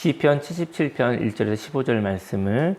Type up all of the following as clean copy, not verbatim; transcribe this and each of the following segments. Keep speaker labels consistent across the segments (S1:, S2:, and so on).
S1: 시편 77편 1절에서 15절 말씀을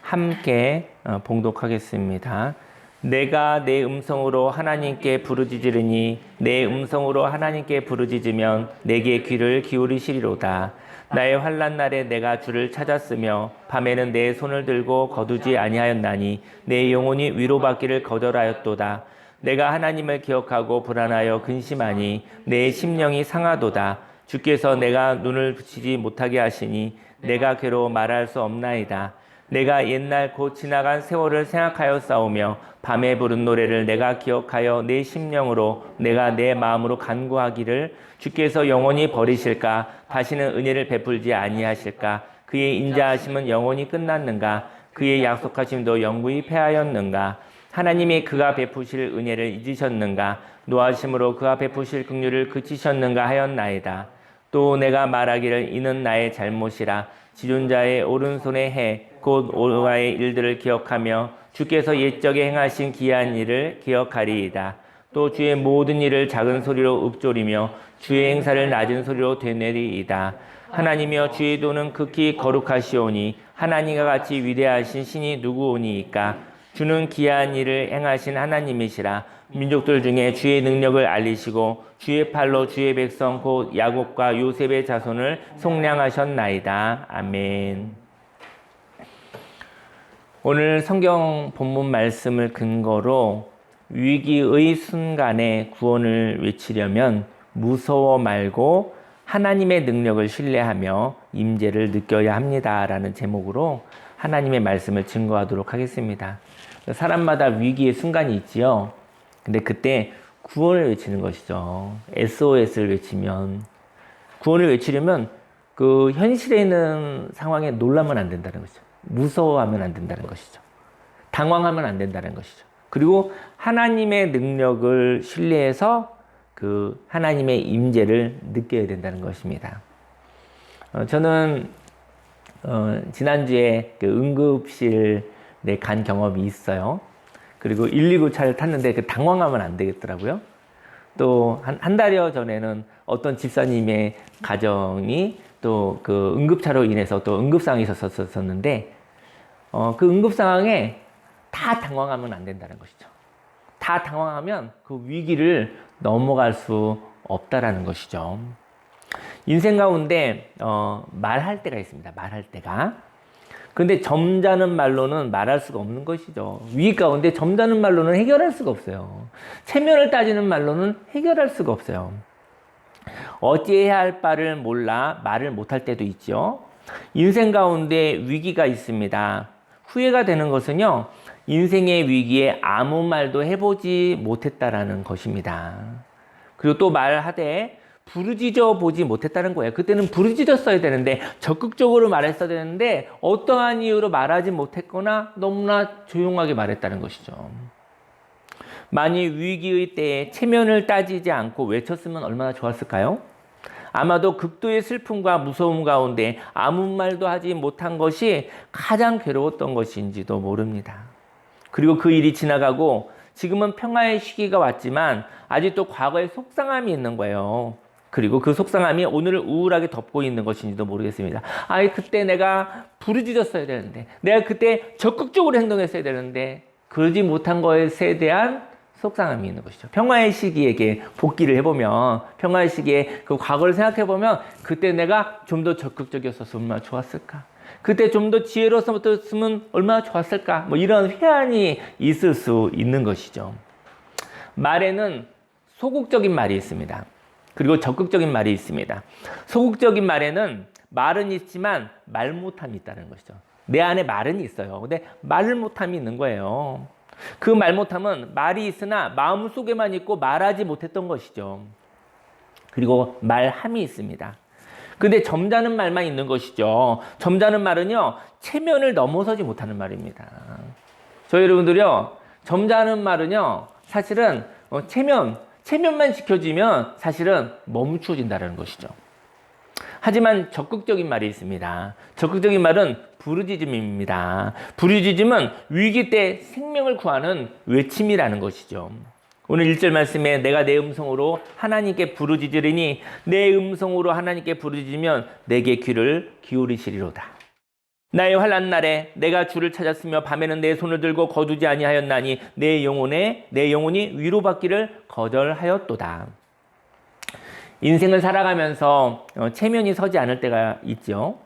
S1: 함께 봉독하겠습니다. 내가 내 음성으로 하나님께 부르짖으리니 내 음성으로 하나님께 부르짖으면 내게 귀를 기울이시리로다. 나의 환난 날에 내가 주를 찾았으며 밤에는 내 손을 들고 거두지 아니하였나니 내 영혼이 위로받기를 거절하였도다. 내가 하나님을 기억하고 불안하여 근심하니 내 심령이 상하도다. 주께서 내가 눈을 붙이지 못하게 하시니 내가 괴로워 말할 수 없나이다. 내가 옛날 곧 지나간 세월을 생각하여 싸우며 밤에 부른 노래를 내가 기억하여 내 심령으로 내가 내 마음으로 간구하기를 주께서 영원히 버리실까? 다시는 은혜를 베풀지 아니하실까? 그의 인자하심은 영원히 끝났는가? 그의 약속하심도 영구히 패하였는가? 하나님이 그가 베푸실 은혜를 잊으셨는가? 노하심으로 그가 베푸실 긍휼을 그치셨는가 하였나이다. 또 내가 말하기를 이는 나의 잘못이라. 지존자의 오른손의 해 곧 오와의 일들을 기억하며 주께서 옛적에 행하신 기이한 일을 기억하리이다. 또 주의 모든 일을 작은 소리로 읊조리며 주의 행사를 낮은 소리로 되뇌리이다. 하나님이여 주의 도는 극히 거룩하시오니 하나님과 같이 위대하신 신이 누구오니이까? 주는 기이한 일을 행하신 하나님이시라. 민족들 중에 주의 능력을 알리시고 주의 팔로 주의 백성 곧 야곱과 요셉의 자손을 속량하셨나이다. 아멘. 오늘 성경 본문 말씀을 근거로 위기의 순간에 구원을 외치려면 무서워 말고 하나님의 능력을 신뢰하며 임재를 느껴야 합니다라는 제목으로 하나님의 말씀을 증거하도록 하겠습니다. 사람마다 위기의 순간이 있지요. 근데 그때 구원을 외치는 것이죠. SOS를 외치면, 구원을 외치려면 그 현실에 있는 상황에 놀라면 안 된다는 것이죠. 무서워하면 안 된다는 것이죠. 당황하면 안 된다는 것이죠. 그리고 하나님의 능력을 신뢰해서 그 하나님의 임재를 느껴야 된다는 것입니다. 저는 지난주에 그 응급실에 간 경험이 있어요. 그리고 119 차를 탔는데 그 당황하면 안 되겠더라고요. 또 한 달여 전에는 어떤 집사님의 가정이 또 그 응급차로 인해서 또 응급상황이 있었었는데 그 응급상황에 다 당황하면 안 된다는 것이죠. 다 당황하면 그 위기를 넘어갈 수 없다라는 것이죠. 인생 가운데 말할 때가 있습니다. 말할 때가. 근데 점잖은 말로는 말할 수가 없는 것이죠. 위기 가운데 점잖은 말로는 해결할 수가 없어요. 체면을 따지는 말로는 해결할 수가 없어요. 어찌해야 할 바를 몰라 말을 못할 때도 있죠. 인생 가운데 위기가 있습니다. 후회가 되는 것은요, 인생의 위기에 아무 말도 해보지 못했다라는 것입니다. 그리고 또 말하되 부르짖어 보지 못했다는 거예요. 그때는 부르짖었어야 되는데, 적극적으로 말했어야 되는데 어떠한 이유로 말하지 못했거나 너무나 조용하게 말했다는 것이죠. 만일 위기의 때에 체면을 따지지 않고 외쳤으면 얼마나 좋았을까요? 아마도 극도의 슬픔과 무서움 가운데 아무 말도 하지 못한 것이 가장 괴로웠던 것인지도 모릅니다. 그리고 그 일이 지나가고 지금은 평화의 시기가 왔지만 아직도 과거의 속상함이 있는 거예요. 그리고 그 속상함이 오늘을 우울하게 덮고 있는 것인지도 모르겠습니다. 그때 내가 부르짖었어야 되는데, 내가 그때 적극적으로 행동했어야 되는데 그러지 못한 것에 대한 속상함이 있는 것이죠. 평화의 시기에게 복귀를 해보면, 평화의 시기에 그 과거를 생각해보면 그때 내가 좀 더 적극적이었어서 얼마나 좋았을까? 그때 좀 더 지혜로웠으면 얼마나 좋았을까? 이런 회한이 있을 수 있는 것이죠. 말에는 소극적인 말이 있습니다. 그리고 적극적인 말이 있습니다. 소극적인 말에는 말은 있지만 말 못함이 있다는 것이죠. 내 안에 말은 있어요. 근데 말 못함이 있는 거예요. 그 말 못함은 말이 있으나 마음속에만 있고 말하지 못했던 것이죠. 그리고 말함이 있습니다. 근데 점잖은 말만 있는 것이죠. 점잖은 말은요, 체면을 넘어서지 못하는 말입니다. 저희 여러분들요, 점잖은 말은요, 사실은 체면만 지켜지면 사실은 멈추어진다는 것이죠. 하지만 적극적인 말이 있습니다. 적극적인 말은 부르짖음입니다. 부르짖음은 위기 때 생명을 구하는 외침이라는 것이죠. 오늘 1절 말씀에 내가 내 음성으로 하나님께 부르짖으리니 내 음성으로 하나님께 부르짖으면 내게 귀를 기울이시리로다. 나의 환난 날에 내가 주를 찾았으며 밤에는 내 손을 들고 거두지 아니하였나니 내 영혼이 위로받기를 거절하였도다. 인생을 살아가면서 체면이 서지 않을 때가 있죠.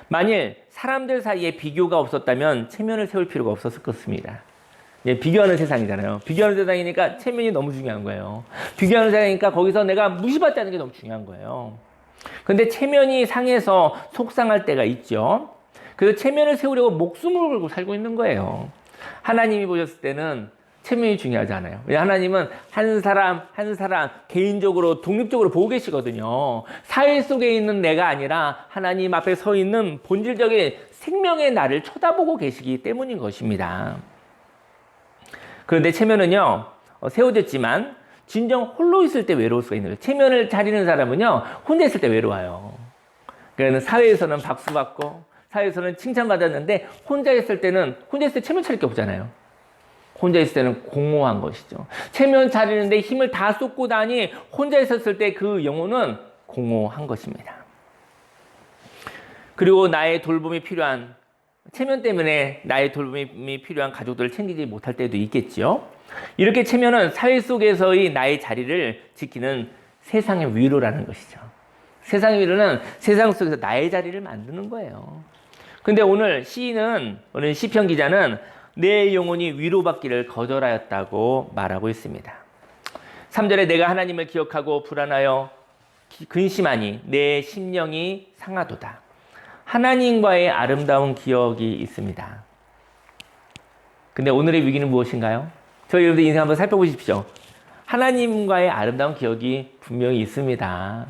S1: 만일 사람들 사이에 비교가 없었다면 체면을 세울 필요가 없었을 것입니다. 비교하는 세상이잖아요. 비교하는 세상이니까 체면이 너무 중요한 거예요. 비교하는 세상이니까 거기서 내가 무시받지 않는 게 너무 중요한 거예요. 그런데 체면이 상해서 속상할 때가 있죠. 그래서 체면을 세우려고 목숨을 걸고 살고 있는 거예요. 하나님이 보셨을 때는 체면이 중요하지 않아요. 하나님은 한 사람 개인적으로 독립적으로 보고 계시거든요. 사회 속에 있는 내가 아니라 하나님 앞에 서 있는 본질적인 생명의 나를 쳐다보고 계시기 때문인 것입니다. 그런데 체면은요, 세워졌지만 진정 홀로 있을 때 외로울 수가 있는 거예요. 체면을 차리는 사람은요, 혼자 있을 때 외로워요. 그러니까 사회에서는 박수받고 사회에서는 칭찬받았는데 혼자 있을 때 체면 차릴 게 없잖아요. 혼자 있을 때는 공허한 것이죠. 체면 차리는데 힘을 다 쏟고 다니 혼자 있었을 때 그 영혼은 공허한 것입니다. 그리고 나의 돌봄이 필요한, 체면 때문에 나의 돌봄이 필요한 가족들을 챙기지 못할 때도 있겠지요. 이렇게 체면은 사회 속에서의 나의 자리를 지키는 세상의 위로라는 것이죠. 세상의 위로는 세상 속에서 나의 자리를 만드는 거예요. 근데 오늘 시편 기자는 내 영혼이 위로받기를 거절하였다고 말하고 있습니다. 3절에 내가 하나님을 기억하고 불안하여 근심하니 내 심령이 상하도다. 하나님과의 아름다운 기억이 있습니다. 근데 오늘의 위기는 무엇인가요? 저희 여러분들 인생 한번 살펴보십시오. 하나님과의 아름다운 기억이 분명히 있습니다.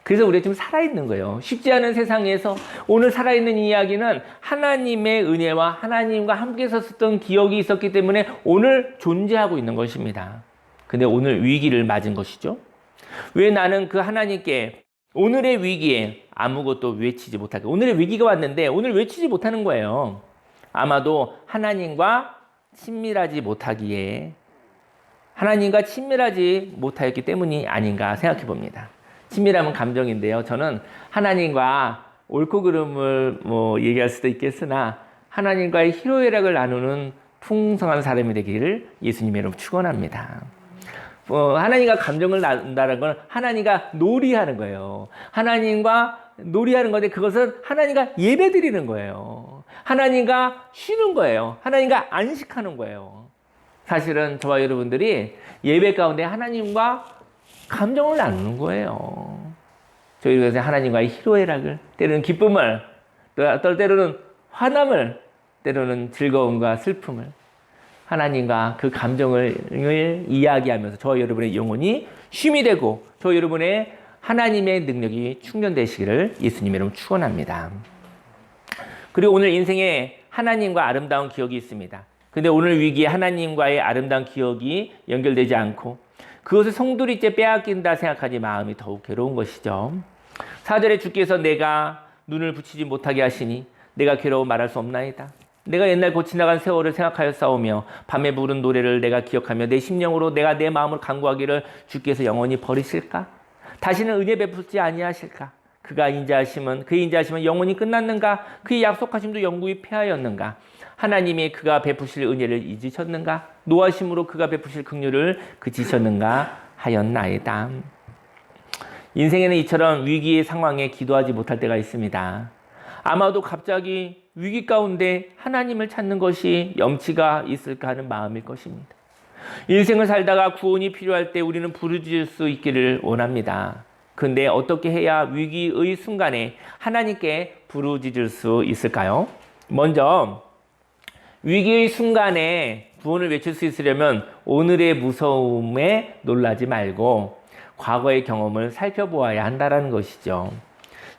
S1: 그래서 우리가 지금 살아있는 거예요. 쉽지 않은 세상에서 오늘 살아있는 이야기는 하나님의 은혜와 하나님과 함께 섰던 기억이 있었기 때문에 오늘 존재하고 있는 것입니다. 근데 오늘 위기를 맞은 것이죠. 왜 나는 그 하나님께 오늘의 위기에 아무것도 외치지 못할까? 오늘의 위기가 왔는데 오늘 외치지 못하는 거예요. 아마도 하나님과 친밀하지 못하였기 때문이 아닌가 생각해 봅니다. 친밀함은 감정인데요. 저는 하나님과 옳고 그름을 얘기할 수도 있겠으나 하나님과의 희로애락을 나누는 풍성한 사람이 되기를 예수님의 이름으로 축원합니다. 하나님과 감정을 나눈다는 건 하나님과 놀이하는 거예요. 하나님과 놀이하는 건데 그것은 하나님과 예배드리는 거예요. 하나님과 쉬는 거예요. 하나님과 안식하는 거예요. 사실은 저와 여러분들이 예배 가운데 하나님과 감정을 나누는 거예요. 저희가 하나님과의 희로애락을, 때로는 기쁨을, 또 때로는 화남을, 때로는 즐거움과 슬픔을, 하나님과 그 감정을 이야기하면서 저와 여러분의 영혼이 쉼이 되고 저와 여러분의 하나님의 능력이 충전되시기를 예수님의 이름으로 축원합니다. 그리고 오늘 인생에 하나님과 아름다운 기억이 있습니다. 근데 오늘 위기에 하나님과의 아름다운 기억이 연결되지 않고 그것을 송두리째 빼앗긴다 생각하니 마음이 더욱 괴로운 것이죠. 4절에 주께서 내가 눈을 붙이지 못하게 하시니 내가 괴로워 말할 수 없나이다. 내가 옛날 곧 지나간 세월을 생각하여 싸우며 밤에 부른 노래를 내가 기억하며 내 심령으로 내가 내 마음을 간구하기를 주께서 영원히 버리실까? 다시는 은혜 베풀지 아니하실까? 그의 인자하심은 영원히 끝났는가? 그의 약속하심도 영구히 패하였는가? 하나님이 그가 베푸실 은혜를 잊으셨는가? 노하심으로 그가 베푸실 긍휼을 그치셨는가 하였나이다. 인생에는 이처럼 위기의 상황에 기도하지 못할 때가 있습니다. 아마도 갑자기 위기 가운데 하나님을 찾는 것이 염치가 있을까 하는 마음일 것입니다. 인생을 살다가 구원이 필요할 때 우리는 부르짖을 수 있기를 원합니다. 그런데 어떻게 해야 위기의 순간에 하나님께 부르짖을 수 있을까요? 먼저 위기의 순간에 구원을 외칠 수 있으려면 오늘의 무서움에 놀라지 말고 과거의 경험을 살펴보아야 한다는 것이죠.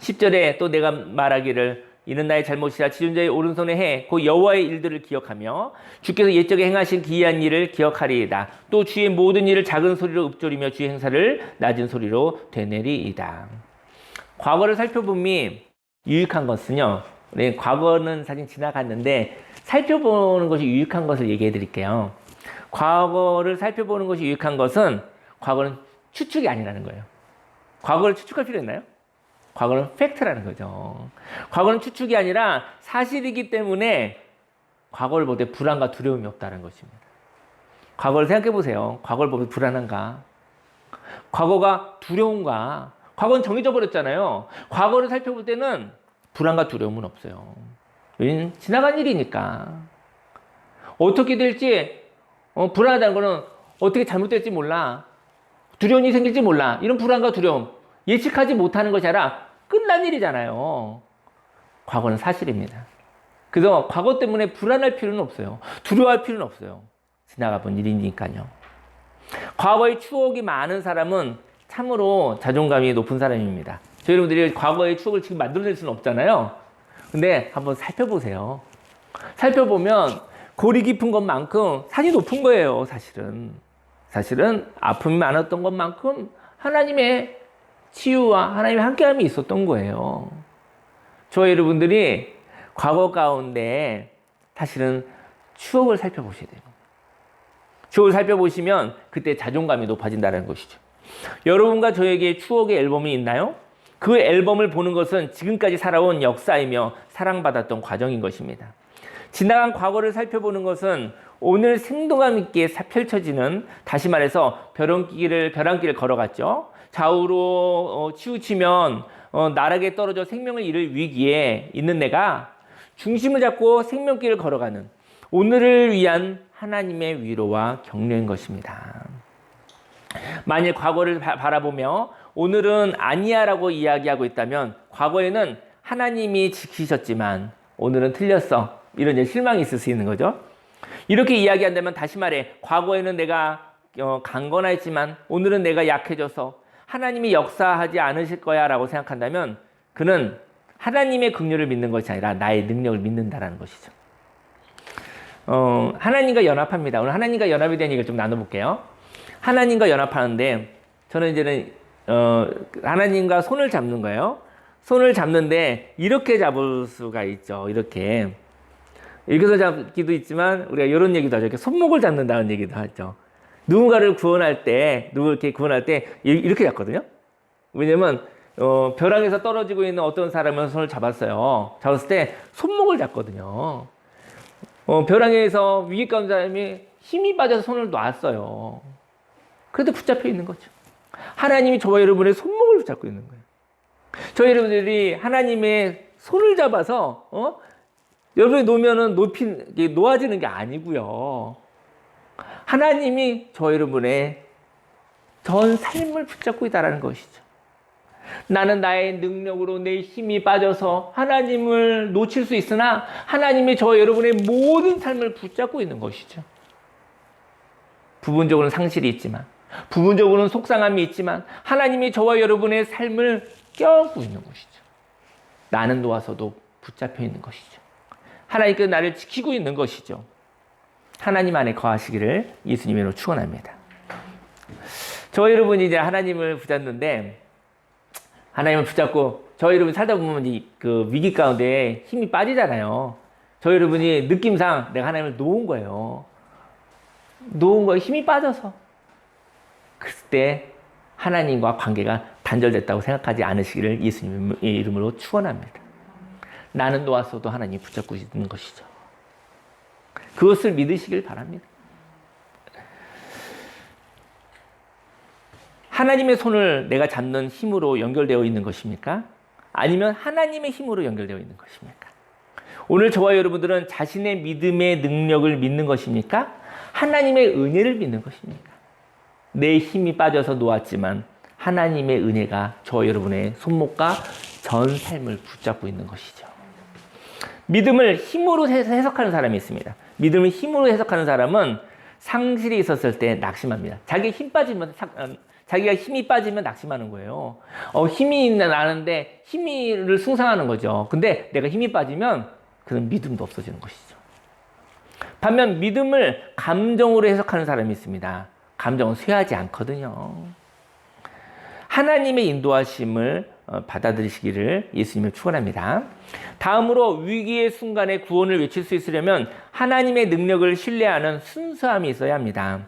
S1: 10절에 또 내가 말하기를 이는 나의 잘못이라 지존자의 오른손에 해 그 여호와의 일들을 기억하며 주께서 옛적에 행하신 기이한 일을 기억하리이다. 또 주의 모든 일을 작은 소리로 읊조리며 주의 행사를 낮은 소리로 되뇌리이다. 과거를 살펴봄이 유익한 것은요. 과거는 사실 지나갔는데 살펴보는 것이 유익한 것을 얘기해 드릴게요. 과거를 살펴보는 것이 유익한 것은 과거는 추측이 아니라는 거예요. 과거를 추측할 필요 있나요? 과거는 팩트라는 거죠. 과거는 추측이 아니라 사실이기 때문에 과거를 볼 때 불안과 두려움이 없다는 것입니다. 과거를 생각해 보세요. 과거를 보면 불안한가? 과거가 두려운가? 과거는 정해져 버렸잖아요. 과거를 살펴볼 때는 불안과 두려움은 없어요. 왜냐면 지나간 일이니까. 어떻게 될지 불안하다는 거는 어떻게 잘못될지 몰라. 두려움이 생길지 몰라. 이런 불안과 두려움. 예측하지 못하는 것이 아니라 끝난 일이잖아요. 과거는 사실입니다. 그래서 과거 때문에 불안할 필요는 없어요. 두려워할 필요는 없어요. 지나가 본 일이니까요. 과거의 추억이 많은 사람은 참으로 자존감이 높은 사람입니다. 저희 여러분들이 과거의 추억을 지금 만들어낼 수는 없잖아요. 근데 한번 살펴보세요. 살펴보면 골이 깊은 것만큼 산이 높은 거예요, 사실은. 사실은 아픔이 많았던 것만큼 하나님의 치유와 하나님의 함께함이 있었던 거예요. 저희 여러분들이 과거 가운데 사실은 추억을 살펴보셔야 돼요. 추억을 살펴보시면 그때 자존감이 높아진다는 것이죠. 여러분과 저에게 추억의 앨범이 있나요? 그 앨범을 보는 것은 지금까지 살아온 역사이며 사랑받았던 과정인 것입니다. 지나간 과거를 살펴보는 것은 오늘 생동감 있게 펼쳐지는, 다시 말해서 벼랑길을 걸어갔죠. 좌우로 치우치면 나락에 떨어져 생명을 잃을 위기에 있는 내가 중심을 잡고 생명길을 걸어가는 오늘을 위한 하나님의 위로와 격려인 것입니다. 만일 과거를 바라보며 오늘은 아니야라고 이야기하고 있다면 과거에는 하나님이 지키셨지만 오늘은 틀렸어. 이런 실망이 있을 수 있는 거죠. 이렇게 이야기한다면 다시 말해 과거에는 내가 강건했지만 오늘은 내가 약해져서 하나님이 역사하지 않으실 거야 라고 생각한다면 그는 하나님의 긍휼을 믿는 것이 아니라 나의 능력을 믿는다라는 것이죠. 하나님과 연합합니다. 오늘 하나님과 연합에 대한 얘기를 좀 나눠볼게요. 하나님과 연합하는데 저는 이제는 하나님과 손을 잡는 거예요. 손을 잡는데 이렇게 잡을 수가 있죠. 이렇게 잡기도 있지만 우리가 이런 얘기도 하죠. 이렇게 손목을 잡는다는 얘기도 하죠. 누군가를 구원할 때 이렇게 잡거든요. 왜냐면 벼랑에서 떨어지고 있는 어떤 사람은 손을 잡았어요. 잡았을 때 손목을 잡거든요. 벼랑에서 위기 가운 사람이 힘이 빠져서 손을 놨어요. 그래도 붙잡혀 있는 거죠. 하나님이 저와 여러분의 손목을 붙잡고 있는 거예요. 저희 여러분들이 하나님의 손을 잡아서 여러분이 놓으면은 놓아지는 게 아니고요. 하나님이 저희 여러분의 전 삶을 붙잡고 있다는 것이죠. 나는 나의 능력으로 내 힘이 빠져서 하나님을 놓칠 수 있으나 하나님이 저와 여러분의 모든 삶을 붙잡고 있는 것이죠. 부분적으로는 상실이 있지만, 부분적으로는 속상함이 있지만 하나님이 저와 여러분의 삶을 껴안고 있는 것이죠. 나는 놓아서도 붙잡혀 있는 것이죠. 하나님께서 나를 지키고 있는 것이죠. 하나님 안에 거하시기를 예수님으로 축원합니다. 저와 여러분이 이제 하나님을 붙잡는데 하나님을 붙잡고 저희 여러분 살다 보면 그 위기 가운데 힘이 빠지잖아요. 저희 여러분이 느낌상 내가 하나님을 놓은 거예요. 힘이 빠져서. 그때 하나님과 관계가 단절됐다고 생각하지 않으시기를 예수님의 이름으로 축원합니다. 나는 놓았어도 하나님이 붙잡고 있는 것이죠. 그것을 믿으시길 바랍니다. 하나님의 손을 내가 잡는 힘으로 연결되어 있는 것입니까? 아니면 하나님의 힘으로 연결되어 있는 것입니까? 오늘 저와 여러분들은 자신의 믿음의 능력을 믿는 것입니까? 하나님의 은혜를 믿는 것입니까? 내 힘이 빠져서 놓았지만 하나님의 은혜가 저와 여러분의 손목과 전 삶을 붙잡고 있는 것이죠. 믿음을 힘으로 해석하는 사람이 있습니다. 믿음을 힘으로 해석하는 사람은 상실이 있었을 때 낙심합니다. 자기가 힘이 빠지면 낙심하는 거예요. 힘이 나는데 힘을 숭상하는 거죠. 근데 내가 힘이 빠지면 그는 믿음도 없어지는 것이죠. 반면 믿음을 감정으로 해석하는 사람이 있습니다. 감정은 쇠하지 않거든요. 하나님의 인도하심을 받아들이시기를 예수님을 축원합니다. 다음으로 위기의 순간에 구원을 외칠 수 있으려면 하나님의 능력을 신뢰하는 순수함이 있어야 합니다.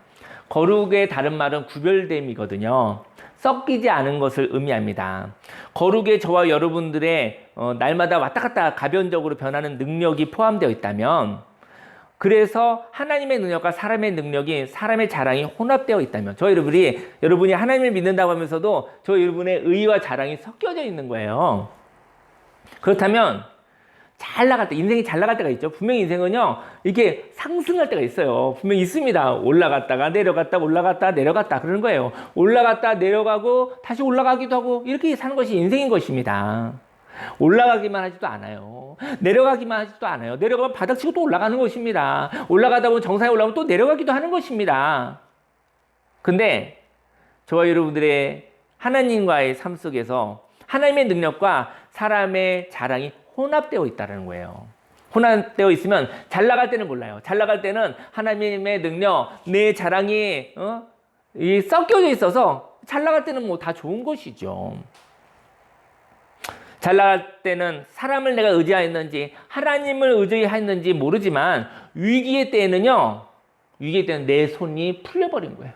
S1: 거룩의 다른 말은 구별됨이거든요. 섞이지 않은 것을 의미합니다. 거룩에 저와 여러분들의 날마다 왔다 갔다 가변적으로 변하는 능력이 포함되어 있다면, 그래서 하나님의 능력과 사람의 능력이, 사람의 자랑이 혼합되어 있다면, 여러분이 하나님을 믿는다고 하면서도 여러분의 의와 자랑이 섞여져 있는 거예요. 그렇다면 잘 나갈 때, 인생이 잘 나갈 때가 있죠. 분명히 인생은요, 이게 상승할 때가 있어요. 분명히 있습니다. 올라갔다가 내려갔다, 올라갔다 내려갔다 그러는 거예요. 올라갔다 내려가고 다시 올라가기도 하고, 이렇게 사는 것이 인생인 것입니다. 올라가기만 하지도 않아요. 내려가기만 하지도 않아요. 내려가면 바닥치고 또 올라가는 것입니다. 올라가다 보면 정상에 올라가면 또 내려가기도 하는 것입니다. 근데 저와 여러분들의 하나님과의 삶 속에서 하나님의 능력과 사람의 자랑이 혼합되어 있다는 거예요. 혼합되어 있으면 잘 나갈 때는 몰라요. 잘 나갈 때는 하나님의 능력, 내 자랑이 섞여져 있어서 잘 나갈 때는 뭐 다 좋은 것이죠. 잘 나갈 때는 사람을 내가 의지하였는지 하나님을 의지하였는지 모르지만, 위기의 때는 내 손이 풀려버린 거예요.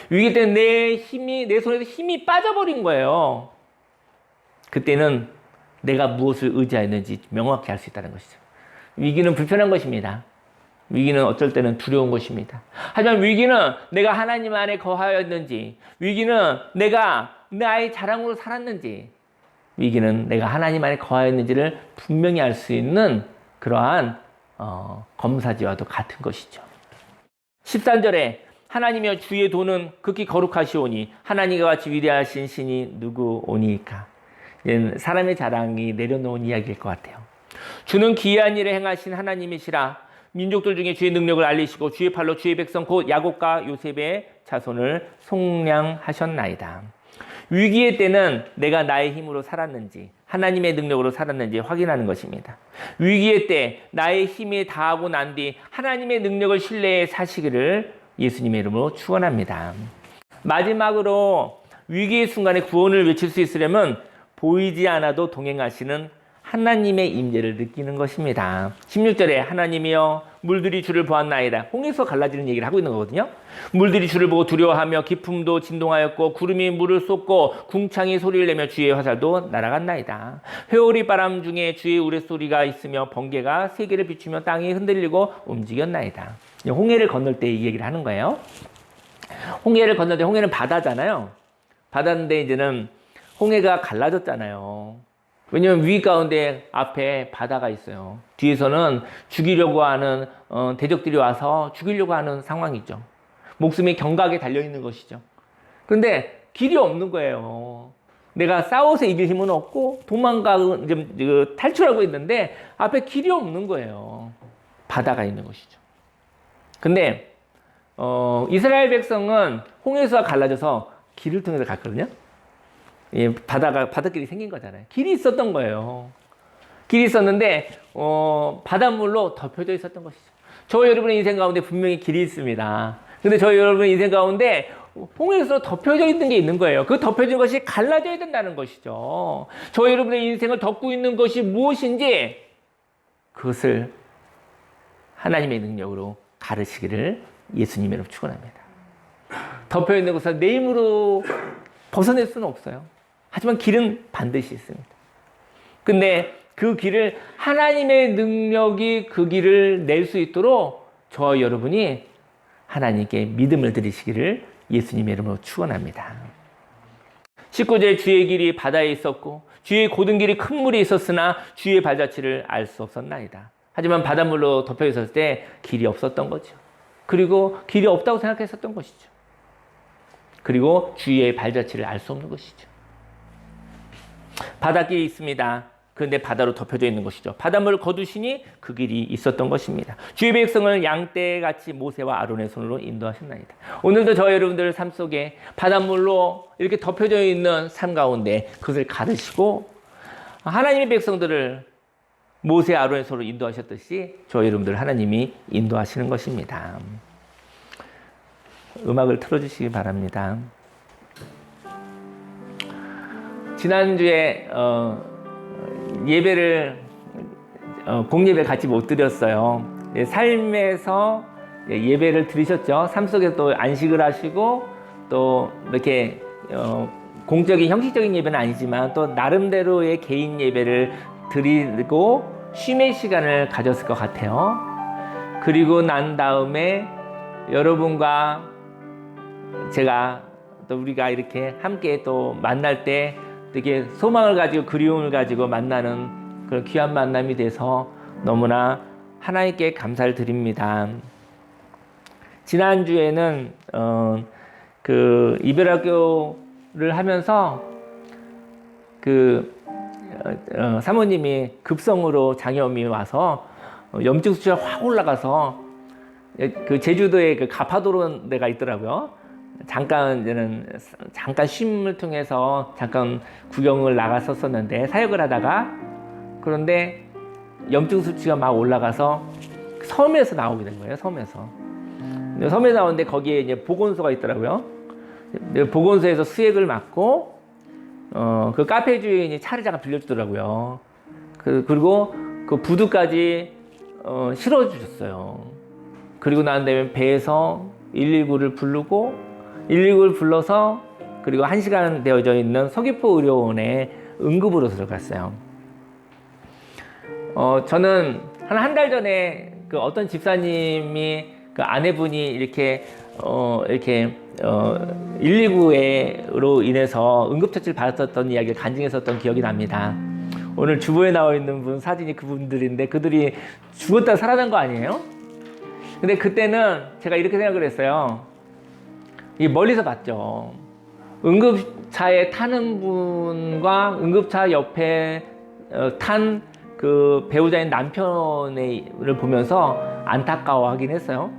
S1: 위기 때는 내 손에서 힘이 빠져버린 거예요. 그때는 내가 무엇을 의지하였는지 명확히 알 수 있다는 것이죠. 위기는 불편한 것입니다. 위기는 어쩔 때는 두려운 것입니다. 하지만 위기는 내가 하나님 안에 거하였는지, 위기는 내가 나의 자랑으로 살았는지, 위기는 내가 하나님 안에 거하였는지를 분명히 알 수 있는 그러한 검사지와도 같은 것이죠. 13절에 하나님이여 주의 도는 극히 거룩하시오니 하나님과 같이 위대하신 신이 누구오니까. 사람의 자랑이 내려놓은 이야기일 것 같아요. 주는 기이한 일을 행하신 하나님이시라. 민족들 중에 주의 능력을 알리시고 주의 팔로 주의 백성 곧 야곱과 요셉의 자손을 속량하셨나이다. 위기의 때는 내가 나의 힘으로 살았는지 하나님의 능력으로 살았는지 확인하는 것입니다. 위기의 때 나의 힘이 다하고 난 뒤 하나님의 능력을 신뢰해 사시기를 예수님의 이름으로 축원합니다. 마지막으로 위기의 순간에 구원을 외칠 수 있으려면 보이지 않아도 동행하시는 하나님의 임재를 느끼는 것입니다. 16절에 하나님이여 물들이 주를 보았나이다. 홍해에서 갈라지는 얘기를 하고 있는 거거든요. 물들이 주를 보고 두려워하며 깊음도 진동하였고 구름이 물을 쏟고 궁창이 소리를 내며 주의 화살도 날아갔나이다. 회오리 바람 중에 주의 우레소리가 있으며 번개가 세계를 비추며 땅이 흔들리고 움직였나이다. 홍해를 건널 때 이 얘기를 하는 거예요. 홍해를 건널 때, 홍해는 바다잖아요. 바다인데 이제는 홍해가 갈라졌잖아요. 왜냐면 위 가운데 앞에 바다가 있어요. 뒤에서는 죽이려고 하는 대적들이 와서 죽이려고 하는 상황이죠. 목숨이 경각에 달려있는 것이죠. 그런데 길이 없는 거예요. 내가 싸워서 이길 힘은 없고 탈출하고 있는데 앞에 길이 없는 거예요. 바다가 있는 것이죠. 근데 이스라엘 백성은 홍해에서 갈라져서 길을 통해서 갔거든요. 예, 바닷길이 생긴 거잖아요. 길이 있었던 거예요. 길이 있었는데, 바닷물로 덮여져 있었던 것이죠. 저 여러분의 인생 가운데 분명히 길이 있습니다. 근데 저 여러분의 인생 가운데 홍해에서 덮여져 있는 게 있는 거예요. 그 덮여진 것이 갈라져야 된다는 것이죠. 저 여러분의 인생을 덮고 있는 것이 무엇인지 그것을 하나님의 능력으로 가르치기를 예수님으로 축원합니다. 덮여 있는 것을 내 힘으로 벗어낼 수는 없어요. 하지만 길은 반드시 있습니다. 근데 그 길을 하나님의 능력이 그 길을 낼 수 있도록 저와 여러분이 하나님께 믿음을 드리시기를 예수님의 이름으로 축원합니다. 19절 주의 길이 바다에 있었고 주의 고든 길이 큰 물이 있었으나 주의 발자취를 알 수 없었나이다. 하지만 바닷물로 덮여 있었을 때 길이 없었던 거죠. 그리고 길이 없다고 생각했었던 것이죠. 그리고 주의 발자취를 알 수 없는 것이죠. 바닷길이 있습니다. 그런데 바다로 덮여져 있는 것이죠. 바닷물을 거두시니 그 길이 있었던 것입니다. 주의 백성을 양떼같이 모세와 아론의 손으로 인도하셨나이다. 오늘도 저와 여러분들 삶 속에 바닷물로 이렇게 덮여져 있는 삶 가운데 그것을 가르치고 하나님의 백성들을 모세 아론의 손으로 인도하셨듯이 저와 여러분들 하나님이 인도하시는 것입니다. 음악을 틀어주시기 바랍니다. 지난주에 예배를 공예배 같이 못 드렸어요. 삶에서 예배를 드리셨죠. 삶 속에서 또 안식을 하시고 또 이렇게 공적인 형식적인 예배는 아니지만 또 나름대로의 개인 예배를 드리고 쉼의 시간을 가졌을 것 같아요. 그리고 난 다음에 여러분과 제가 또 우리가 이렇게 함께 또 만날 때 되게 소망을 가지고 그리움을 가지고 만나는 그런 귀한 만남이 돼서 너무나 하나님께 감사를 드립니다. 지난주에는 그 이별학교를 하면서 사모님이 급성으로 장염이 와서 염증 수치가 확 올라가서 그 제주도에 그 가파도로 데가 있더라고요. 잠깐 쉼을 통해서 잠깐 구경을 나갔었었는데 사역을 하다가 그런데 염증 수치가 막 올라가서 섬에서 나오게 된 거예요. 섬에서 나오는데 거기에 이제 보건소가 있더라고요. 보건소에서 수액을 맞고 그 카페 주인이 차를 잠깐 빌려주더라고요. 그리고 그 부두까지 실어주셨어요. 그리고 난 다음에 배에서 119를 부르고 119를 불러서 그리고 1시간 되어져 있는 서귀포 의료원에 응급으로 들어갔어요. 저는 한 달 전에 그 어떤 집사님이 그 아내분이 이렇게 119로 인해서 응급처치를 받았었던 이야기를 간증했었던 기억이 납니다. 오늘 주보에 나와 있는 분 사진이 그분들인데 그들이 죽었다가 살아난 거 아니에요? 근데 그때는 제가 이렇게 생각을 했어요. 이 멀리서 봤죠. 응급차에 타는 분과 응급차 옆에 탄 그 배우자인 남편을 보면서 안타까워하긴 했어요.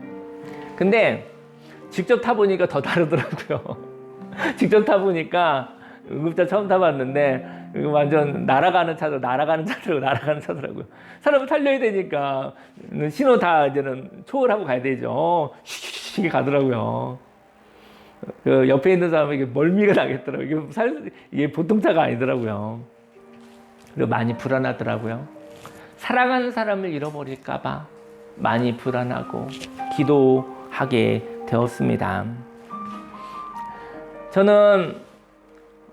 S1: 근데 직접 타보니까 더 다르더라고요. 직접 타보니까 응급차 처음 타봤는데 완전 날아가는 차더라고요. 사람을 살려야 되니까 신호 다 이제는 초월하고 가야 되죠. 이게 가더라고요. 그 옆에 있는 사람에게 멀미가 나겠더라고요. 이게 보통 차가 아니더라고요. 그리고 많이 불안하더라고요. 사랑하는 사람을 잃어버릴까봐 많이 불안하고 기도하게 되었습니다. 저는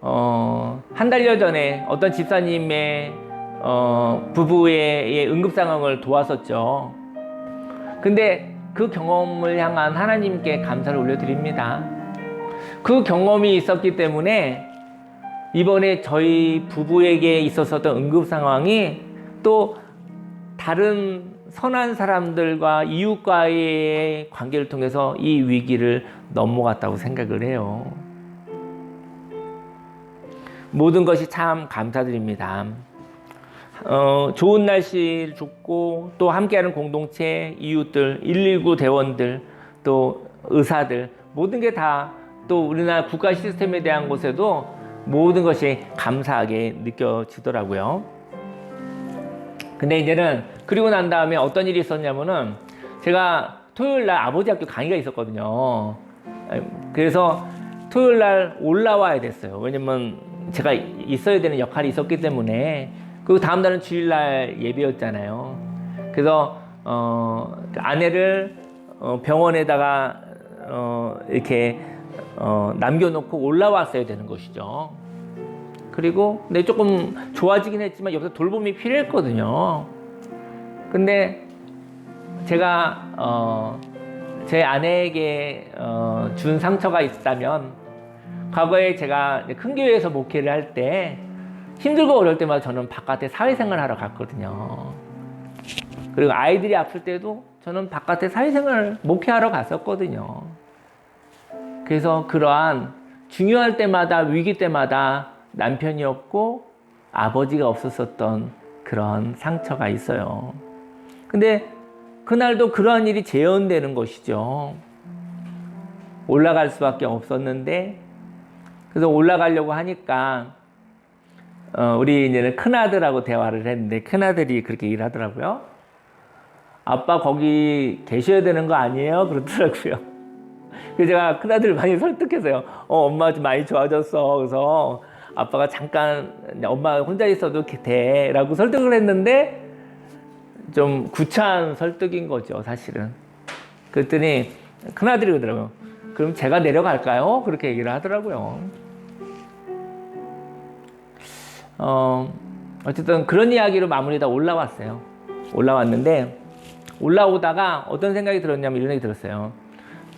S1: 한 달여 전에 어떤 집사님의 부부의 응급 상황을 도왔었죠. 근데 그 경험을 향한 하나님께 감사를 올려드립니다. 그 경험이 있었기 때문에 이번에 저희 부부에게 있었던 응급 상황이 또 다른 선한 사람들과 이웃과의 관계를 통해서 이 위기를 넘어갔다고 생각을 해요. 모든 것이 참 감사드립니다. 좋은 날씨 좋고 또 함께하는 공동체, 이웃들, 119 대원들, 또 의사들 모든 게 다 또 우리나라 국가 시스템에 대한 곳에도 모든 것이 감사하게 느껴지더라고요. 근데 이제는 그리고 난 다음에 어떤 일이 있었냐면은 제가 토요일 날 아버지 학교 강의가 있었거든요. 그래서 토요일 날 올라와야 됐어요. 왜냐면 제가 있어야 되는 역할이 있었기 때문에. 그리고 다음 날은 주일날 예배였잖아요. 그래서 아내를 병원에다가 이렇게 남겨놓고 올라왔어야 되는 것이죠. 그리고 근데 조금 좋아지긴 했지만 여기서 돌봄이 필요했거든요. 근데 제가 제 아내에게 준 상처가 있다면 과거에 제가 큰 교회에서 목회를 할 때 힘들고 어려울 때마다 저는 바깥에 사회생활 하러 갔거든요. 그리고 아이들이 아플 때도 저는 바깥에 사회생활 목회하러 갔었거든요. 그래서 그러한 중요할 때마다 위기 때마다 남편이 없고 아버지가 없었었던 그런 상처가 있어요. 근데 그날도 그러한 일이 재현되는 것이죠. 올라갈 수밖에 없었는데 그래서 올라가려고 하니까 우리 이제는 큰아들하고 대화를 했는데 큰아들이 그렇게 일하더라고요. 아빠 거기 계셔야 되는 거 아니에요? 그러더라고요. 그래서 제가 큰아들을 많이 설득했어요. 엄마 좀 많이 좋아졌어. 그래서 아빠가 잠깐 엄마 혼자 있어도 돼라고 설득을 했는데 좀 구차한 설득인 거죠, 사실은. 그랬더니 큰아들이 그러더라고요. 그럼 제가 내려갈까요? 그렇게 얘기를 하더라고요. 어쨌든 그런 이야기로 마무리가 올라왔어요. 올라왔는데 올라오다가 어떤 생각이 들었냐면 이런 생각이 들었어요.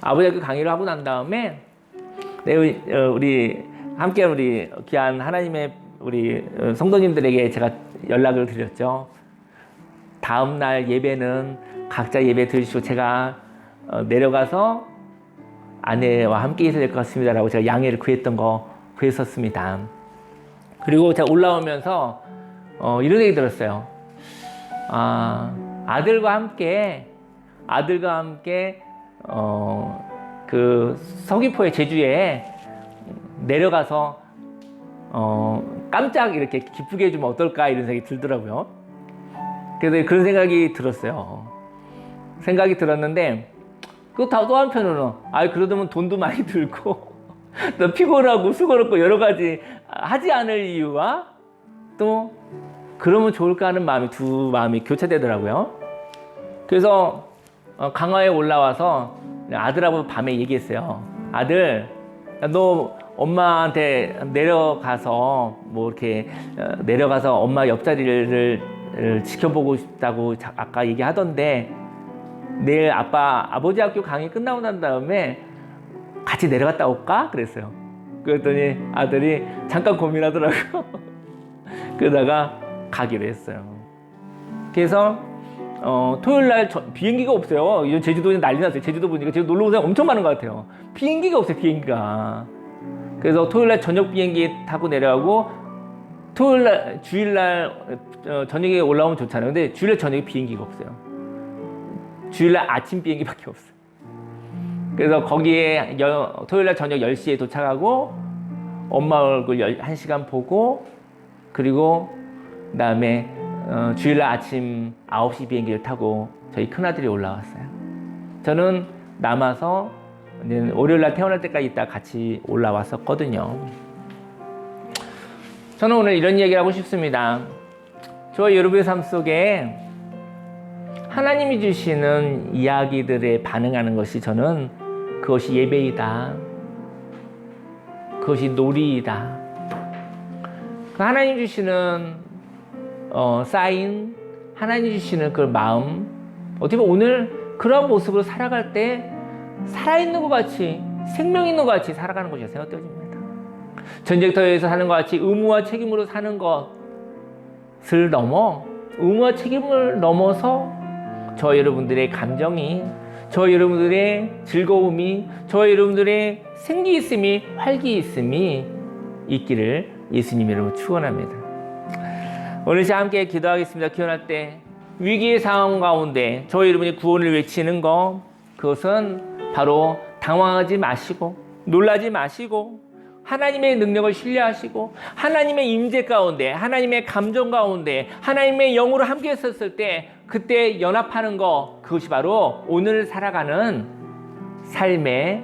S1: 아버지가 그 강의를 하고 난 다음에 우리 함께 우리 귀한 하나님의 우리 성도님들에게 제가 연락을 드렸죠. 다음 날 예배는 각자 예배 드리시고 제가 내려가서 아내와 함께 있어야 될 것 같습니다라고 제가 양해를 구했었습니다. 그리고 제가 올라오면서 이런 얘기 들었어요. 아들과 함께 그 서귀포의 제주에 내려가서 깜짝 이렇게 기쁘게 해주면 어떨까 이런 생각이 들더라고요. 그래서 그런 생각이 들었어요. 생각이 들었는데 또 한편으로는 그러다면 돈도 많이 들고 또 피곤하고 수고롭고 여러 가지 하지 않을 이유와 또 그러면 좋을까 하는 두 마음이 교차되더라고요. 그래서 강화에 올라와서 아들하고 밤에 얘기했어요. 아들, 너 엄마한테 내려가서 뭐 이렇게 내려가서 엄마 옆자리를 지켜보고 싶다고 아까 얘기하던데 내일 아버지 학교 강의 끝나고 난 다음에 같이 내려갔다 올까? 그랬어요. 그랬더니 아들이 잠깐 고민하더라고요. 그러다가 가기로 했어요. 그래서 토요일날 비행기가 없어요. 이제 제주도에 난리 났어요. 제주도 보니까 제주도 놀러 온 사람 엄청 많은 것 같아요. 비행기가 없어요. 비행기가. 그래서 토요일날 저녁 비행기 타고 내려가고 토요일날 주일날 저녁에 올라오면 좋잖아요. 근데 주일날 저녁에 비행기가 없어요. 주일날 아침 비행기밖에 없어요. 그래서 거기에 토요일날 저녁 10시에 도착하고 엄마 얼굴 1시간 보고 그리고 그다음에 주일날 아침 9시 비행기를 타고 저희 큰아들이 올라왔어요. 저는 남아서 월요일날 태어날 때까지 있다 같이 올라왔었거든요. 저는 오늘 이런 얘기를 하고 싶습니다. 저와 여러분의 삶 속에 하나님이 주시는 이야기들에 반응하는 것이 저는 그것이 예배이다. 그것이 놀이이다. 하나님 주시는 사인, 하나님 주시는 그 마음, 어떻게 보면 오늘 그런 모습으로 살아갈 때 살아있는 것 같이, 생명 있는 것 같이 살아가는 것이 생각되어집니다. 전쟁터에서 사는 것 같이 의무와 책임으로 사는 것을 넘어 의무와 책임을 넘어서 저 여러분들의 감정이, 저 여러분들의 즐거움이, 저 여러분들의 생기 있음이, 활기 있음이 있기를 예수님 이름으로 축원합니다. 오늘 시간 함께 기도하겠습니다. 기도할 때 위기의 상황 가운데 저 여러분이 구원을 외치는 것, 그것은 바로 당황하지 마시고 놀라지 마시고 하나님의 능력을 신뢰하시고 하나님의 임재 가운데, 하나님의 감정 가운데, 하나님의 영으로 함께 했었을 때 그때 연합하는 것, 그것이 바로 오늘 살아가는 삶에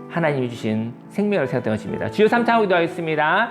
S1: 하나님이 주신 생명을 생각하는 것입니다. 주여 3차하고 기도하겠습니다.